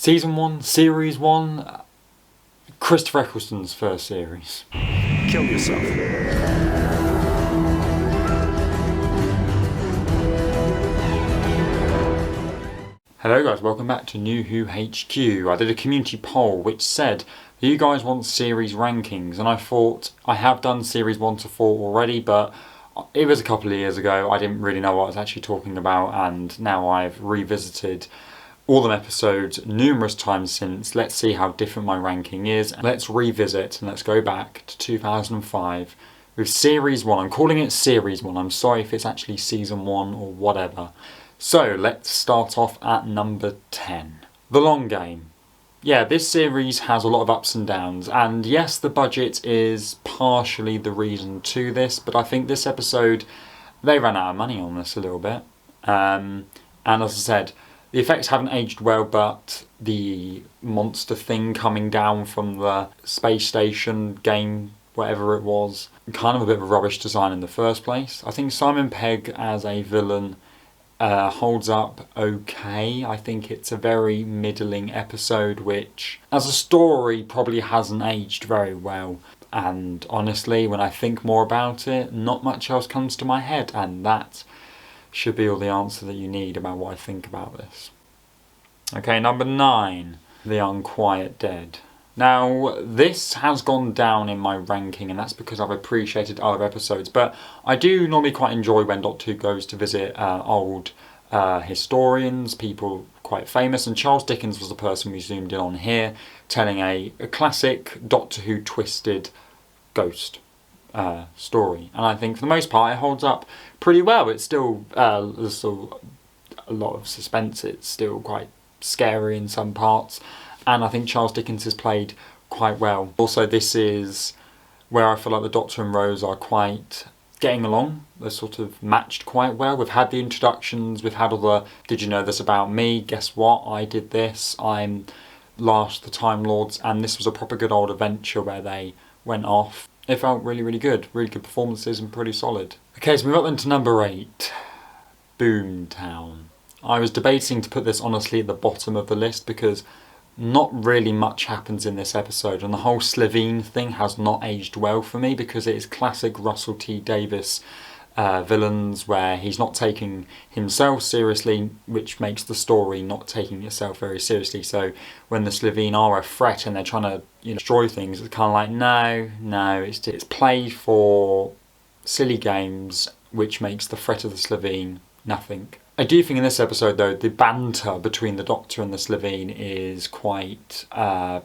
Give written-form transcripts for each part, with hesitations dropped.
Season 1, Series 1, Christopher Eccleston's first series. Kill yourself. Hello guys, welcome back to New Who HQ. I did a community poll which said, do you guys want series rankings? And I thought, I have done series 1 to 4 already, but it was a couple of years ago. I didn't really know what I was actually talking about, and now I've revisited all the episodes numerous times since. Let's see how different my ranking is. Let's revisit and let's go back to 2005 with Series 1. I'm calling it Series 1. I'm sorry if it's actually Season 1 or whatever. So let's start off at number 10. The Long Game. Yeah, this series has a lot of ups and downs, and yes, the budget is partially the reason to this, but I think this episode, they ran out of money on this a little bit. And as I said, the effects haven't aged well, but the monster thing coming down from the space station game, whatever it was, kind of a bit of a rubbish design in the first place. I think Simon Pegg as a villain holds up okay. I think it's a very middling episode, which as a story probably hasn't aged very well. And honestly, when I think more about it, not much else comes to my head, and that should be all the answer that you need about what I think about this. Okay, number 9, The Unquiet Dead. Now, this has gone down in my ranking, and that's because I've appreciated other episodes, but I do normally quite enjoy when Doctor Who goes to visit old historians, people quite famous, and Charles Dickens was the person we zoomed in on here, telling a classic Doctor Who twisted ghost story. And I think for the most part it holds up pretty well. It's still, there's still a lot of suspense, it's still quite scary in some parts, and I think Charles Dickens has played quite well. Also, this is where I feel like the Doctor and Rose are quite getting along. They're sort of matched quite well. We've had the introductions, we've had all the did you know this about me, guess what, I did this, I'm Last the Time Lords, and this was a proper good old adventure where they went off. It felt really good performances and pretty solid. Okay, so we got then to number 8, Boomtown. I was debating to put this honestly at the bottom of the list because not really much happens in this episode, and the whole Slitheen thing has not aged well for me because it is classic Russell T Davies villains where he's not taking himself seriously, which makes the story not taking itself very seriously. So when the Slitheen are a threat and they're trying to destroy things, it's kind of like no, it's played for silly games, which makes the threat of the Slitheen nothing. I do think in this episode, though, the banter between the Doctor and the Slitheen is quite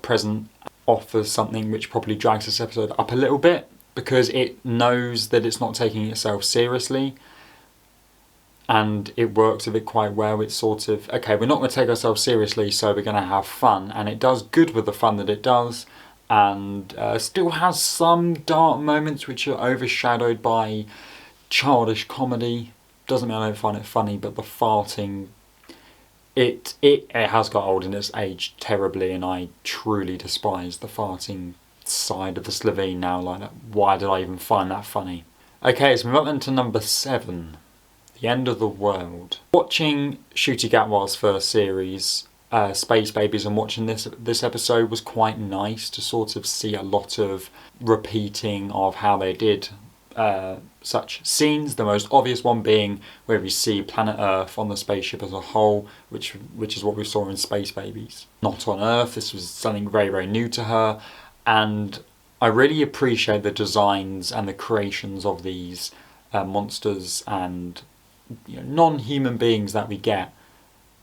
present, offers something which probably drags this episode up a little bit, because it knows that it's not taking itself seriously, and it works with it quite well. It's sort of, okay, we're not going to take ourselves seriously, so we're going to have fun, and it does good with the fun that it does, and still has some dark moments which are overshadowed by childish comedy. Doesn't mean I don't find it funny, but the farting, it has got old and it's aged terribly, and I truly despise the farting side of the Slitheen now. Like, why did I even find that funny? Okay, so we've got then to number 7, The End of the World. Watching Ncuti Gatwa's first series, Space Babies, and watching this episode was quite nice to sort of see a lot of repeating of how they did such scenes, the most obvious one being where we see planet Earth on the spaceship as a whole, which is what we saw in Space Babies. Not on Earth, this was something very new to her, and I really appreciate the designs and the creations of these monsters and non-human beings that we get.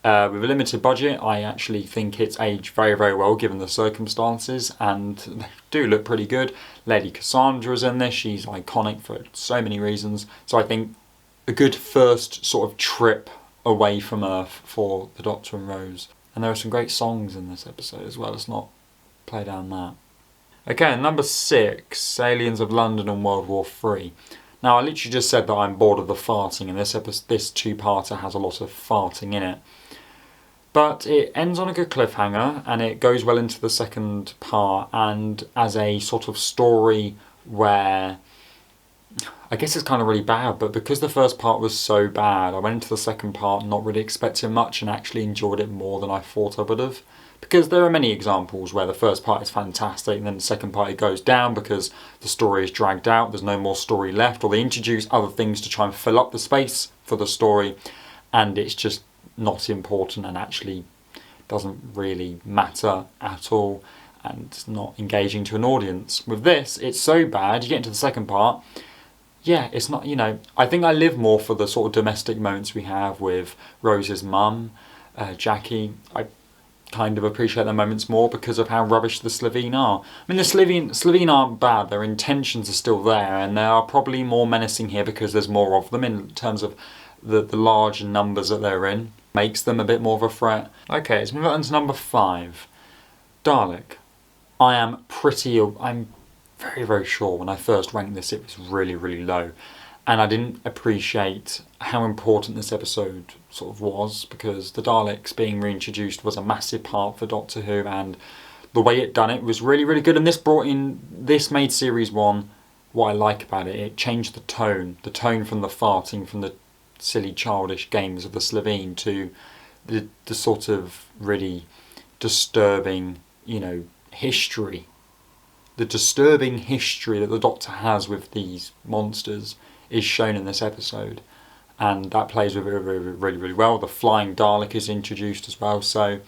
With a limited budget, I actually think it's aged very well given the circumstances, and they do look pretty good. Lady Cassandra is in this, she's iconic for so many reasons, so I think a good first sort of trip away from Earth for the Doctor and Rose. And there are some great songs in this episode as well, let's not play down that. Okay, number 6, Aliens of London and World War III. Now, I literally just said that I'm bored of the farting, and this two-parter has a lot of farting in it. But it ends on a good cliffhanger, and it goes well into the second part, and as a sort of story where I guess it's kind of really bad, but because the first part was so bad, I went into the second part not really expecting much and actually enjoyed it more than I thought I would have. Because there are many examples where the first part is fantastic and then the second part it goes down because the story is dragged out, there's no more story left, or they introduce other things to try and fill up the space for the story, and it's just not important and actually doesn't really matter at all, and it's not engaging to an audience. With this, it's so bad, you get into the second part, yeah, it's not, I think I live more for the sort of domestic moments we have with Rose's mum, Jackie. I kind of appreciate the moments more because of how rubbish the Slitheen are. I mean, the Slitheen aren't bad, their intentions are still there, and they are probably more menacing here because there's more of them in terms of the large numbers that they're in. Makes them a bit more of a threat. Okay, let's move on to number 5. Dalek. I'm very, very sure when I first ranked this it was really, really low. And I didn't appreciate how important this episode sort of was, because the Daleks being reintroduced was a massive part for Doctor Who, and the way it done it was really, really good. And this made Series 1 what I like about it. It changed the tone from the farting, from the silly childish games of the Slitheen to the sort of really disturbing, history. The disturbing history that the Doctor has with these monsters is shown in this episode, and that plays with it really, really, really well. The flying Dalek is introduced as well, so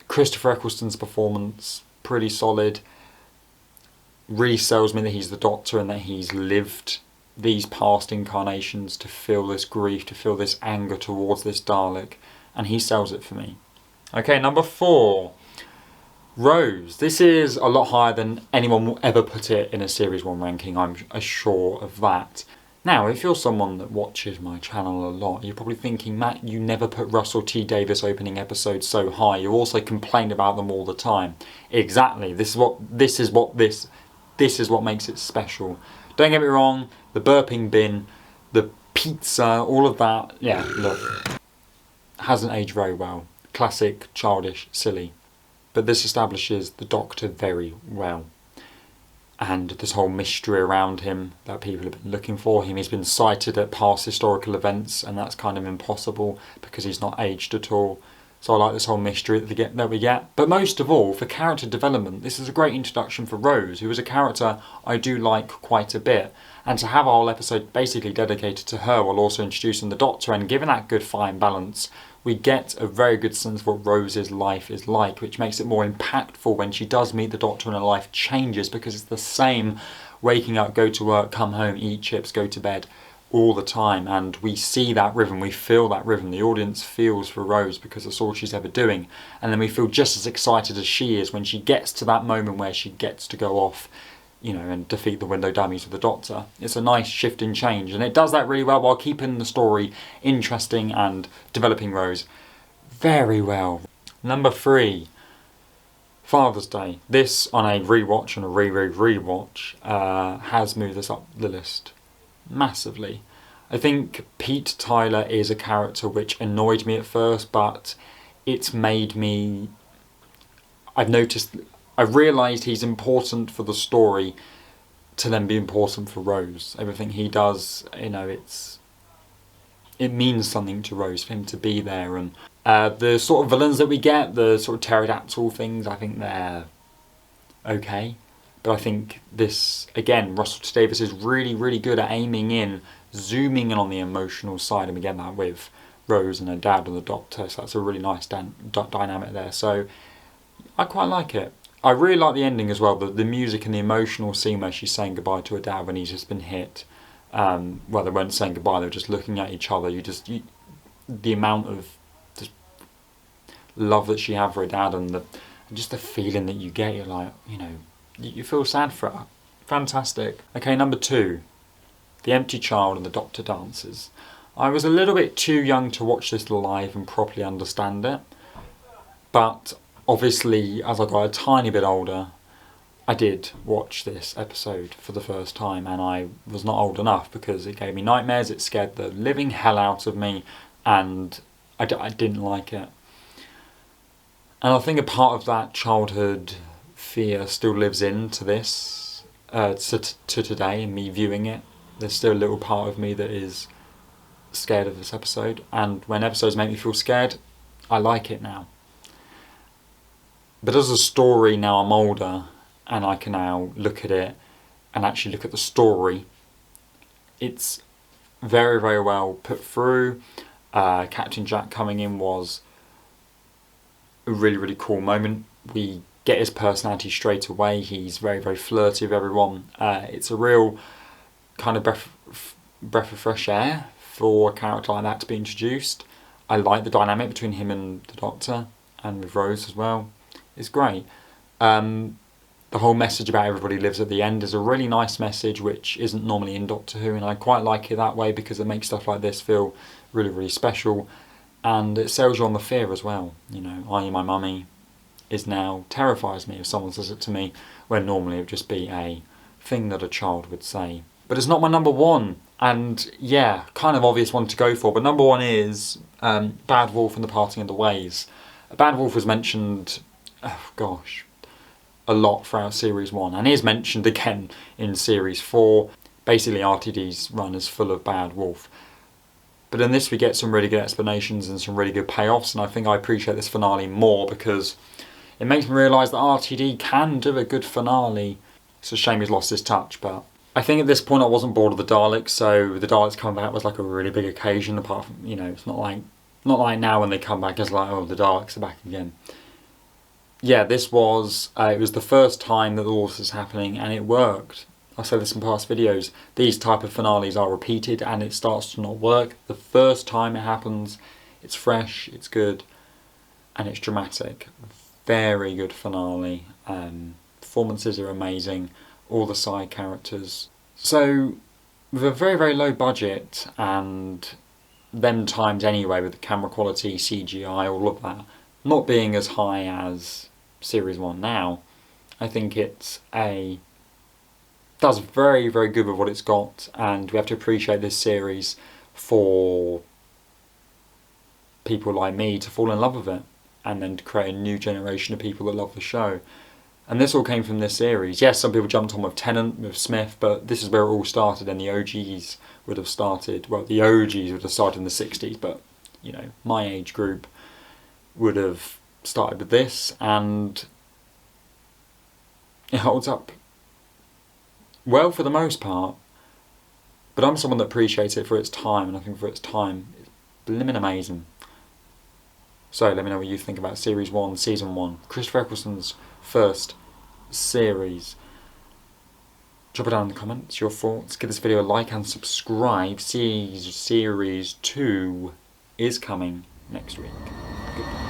Christopher Eccleston's performance, pretty solid. Really sells me that he's the Doctor and that he's lived these past incarnations to feel this grief, to feel this anger towards this Dalek, and he sells it for me. Okay, number 4. Rose. This is a lot higher than anyone will ever put it in a Series 1 ranking, I'm sure of that. Now, if you're someone that watches my channel a lot, you're probably thinking, Matt, you never put Russell T Davies opening episodes so high. You also complain about them all the time. Exactly. This is what makes it special. Don't get me wrong, the burping bin, the pizza, all of that, yeah, look, hasn't aged very well. Classic, childish, silly. But this establishes the Doctor very well. And this whole mystery around him that people have been looking for him. He's been cited at past historical events, and that's kind of impossible because he's not aged at all. So I like this whole mystery that we get. But most of all, for character development, this is a great introduction for Rose, who is a character I do like quite a bit. And to have a whole episode basically dedicated to her while also introducing the Doctor and giving that good fine balance, we get a very good sense of what Rose's life is like, which makes it more impactful when she does meet the Doctor and her life changes, because it's the same waking up, go to work, come home, eat chips, go to bed all the time, and we see that rhythm, we feel that rhythm. The audience feels for Rose because that's all she's ever doing, and then we feel just as excited as she is when she gets to that moment where she gets to go off, and defeat the window dummies with the Doctor. It's a nice shift in change, and it does that really well while keeping the story interesting and developing Rose very well. Number 3, Father's Day. This, on a rewatch and a rewatch, has moved us up the list massively. I think Pete Tyler is a character which annoyed me at first, but it's made me... I've realised he's important for the story to then be important for Rose. Everything he does, it means something to Rose for him to be there. And the sort of villains that we get, the sort of pterodactyl things, I think they're okay. But I think this, again, Russell T Davies is really, really good at aiming in, zooming in on the emotional side, and we get that with Rose and her dad and the Doctor, so that's a really nice dynamic there. So I quite like it. I really like the ending as well, the music and the emotional scene where she's saying goodbye to her dad when he's just been hit. Well, they weren't saying goodbye, they were just looking at each other. The amount of just love that she had for her dad, and just the feeling that you get, you're like, you feel sad for her. Fantastic. Okay, number 2, The Empty Child and the Doctor Dances. I was a little bit too young to watch this live and properly understand it, but obviously, as I got a tiny bit older, I did watch this episode for the first time, and I was not old enough because it gave me nightmares, it scared the living hell out of me, and I didn't like it. And I think a part of that childhood fear still lives into this, to today, and me viewing it. There's still a little part of me that is scared of this episode, and when episodes make me feel scared, I like it now. But as a story, now I'm older and I can now look at it and actually look at the story. It's very, very well put through. Captain Jack coming in was a really, really cool moment. We get his personality straight away. He's very, very flirty with everyone. It's a real kind of breath of fresh air for a character like that to be introduced. I like the dynamic between him and the Doctor, and with Rose as well. It's great. The whole message about everybody lives at the end is a really nice message, which isn't normally in Doctor Who, and I quite like it that way because it makes stuff like this feel really, really special, and it sells you on the fear as well. You know, I.e. my mummy is now terrifies me if someone says it to me, when normally it would just be a thing that a child would say. But it's not my number one, and yeah, kind of obvious one to go for, but number one is Bad Wolf and the Parting of the Ways. Bad Wolf was mentioned, oh gosh, a lot throughout Series 1, and is mentioned again in Series 4. Basically, RTD's run is full of Bad Wolf. But in this we get some really good explanations and some really good payoffs, and I think I appreciate this finale more because it makes me realise that RTD can do a good finale. It's a shame he's lost his touch, but I think at this point I wasn't bored of the Daleks, so the Daleks coming back was like a really big occasion, apart from, you know, it's not like now when they come back it's like, oh, the Daleks are back again. Yeah, this was, it was the first time that all this is happening, and it worked. I've said this in past videos, these type of finales are repeated and it starts to not work. The first time it happens, it's fresh, it's good, and it's dramatic. Very good finale. Performances are amazing, all the side characters. So, with a very, very low budget, and them times anyway with the camera quality, CGI, all of that, not being as high as Series 1 now, I think it's does very, very good with what it's got, and we have to appreciate this series for people like me to fall in love with it, and then to create a new generation of people that love the show. And this all came from this series. Yes, some people jumped on with Tennant, with Smith, but this is where it all started, and the OGs would have started, well, the OGs would have started in the 60s, but, you know, my age group would have started with this, and it holds up well for the most part. But I'm someone that appreciates it for its time, and I think for its time it's blimmin' amazing. So let me know what you think about Series 1, Season 1, Christopher Eccleston's first series. Drop it down in the comments, your thoughts, give this video a like and subscribe. Series 2 is coming next week. Goodbye.